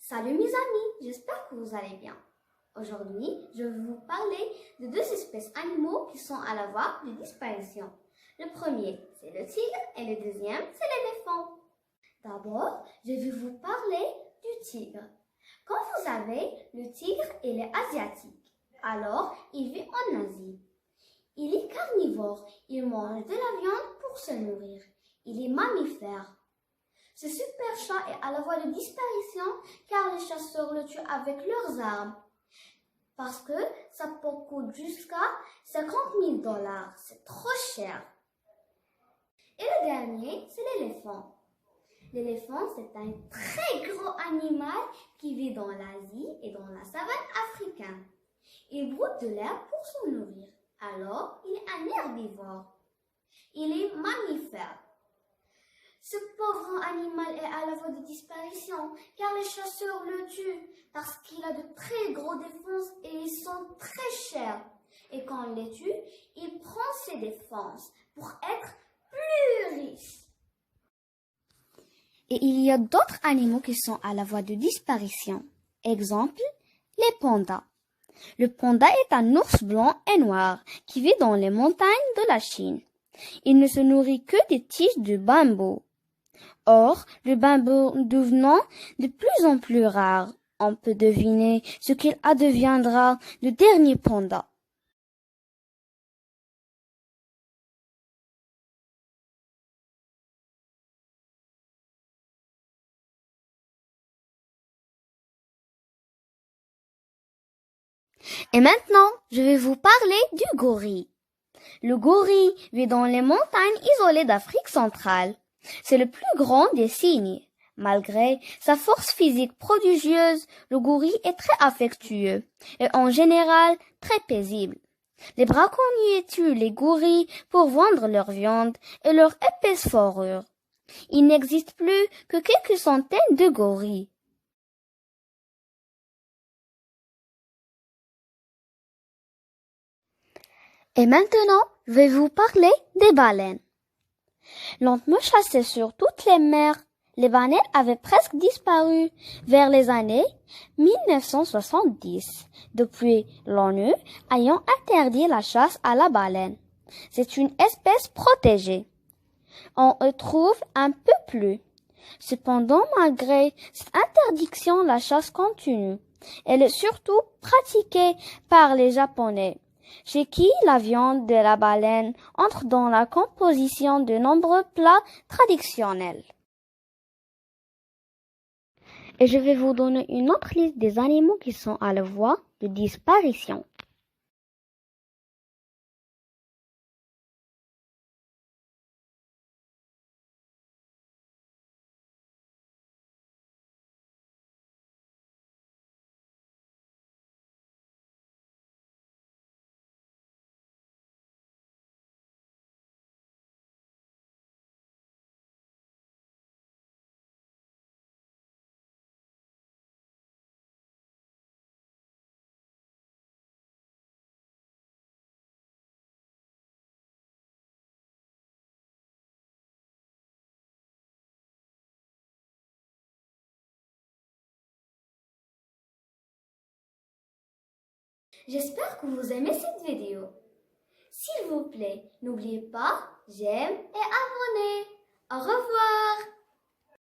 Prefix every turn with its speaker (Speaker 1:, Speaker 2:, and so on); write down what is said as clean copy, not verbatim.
Speaker 1: Salut mes amis, j'espère que vous allez bien. Aujourd'hui, je vais vous parler de deux espèces animaux qui sont à la voie de disparition. Le premier, c'est le tigre et le deuxième, c'est l'éléphant. D'abord, je vais vous parler du tigre. Comme vous savez, le tigre, il est asiatique. Alors, il vit en Asie. Il est carnivore, il mange de la viande pour se nourrir. Il est mammifère. Ce super chat est à la voie de disparition car les chasseurs le tuent avec leurs armes. Parce que sa peau coûte jusqu'à 50 000 $. C'est trop cher. Et le dernier, c'est l'éléphant. L'éléphant, c'est un très gros animal qui vit dans l'Asie et dans la savane africaine. Il broute de l'herbe pour se nourrir. Alors, il est un herbivore. Il est mammifère. Ce pauvre animal est à la voie de disparition car les chasseurs le tuent parce qu'il a de très gros défenses et ils sont très chers. Et quand on les tue, il prend ses défenses pour être plus riche.
Speaker 2: Et il y a d'autres animaux qui sont à la voie de disparition. Exemple, les pandas. Le panda est un ours blanc et noir qui vit dans les montagnes de la Chine. Il ne se nourrit que des tiges de bambou. Or, le bambou devenant de plus en plus rare, on peut deviner ce qu'il addeviendra le dernier panda. Et maintenant, je vais vous parler du gorille. Le gorille vit dans les montagnes isolées d'Afrique centrale. C'est le plus grand des cygnes. Malgré sa force physique prodigieuse, le gorille est très affectueux et en général très paisible. Les braconniers tuent les gorilles pour vendre leur viande et leur épaisse fourrure. Il n'existe plus que quelques centaines de gorilles. Et maintenant, je vais vous parler des baleines. Lentement chassées sur toutes les mers, les baleines avaient presque disparu vers les années 1970, depuis l'ONU ayant interdit la chasse à la baleine. C'est une espèce protégée. On en trouve un peu plus. Cependant, malgré cette interdiction, la chasse continue. Elle est surtout pratiquée par les Japonais, chez qui la viande de la baleine entre dans la composition de nombreux plats traditionnels. Et je vais vous donner une autre liste des animaux qui sont à la voie de disparition.
Speaker 1: J'espère que vous aimez cette vidéo. S'il vous plaît, n'oubliez pas, j'aime et abonnez. Au revoir.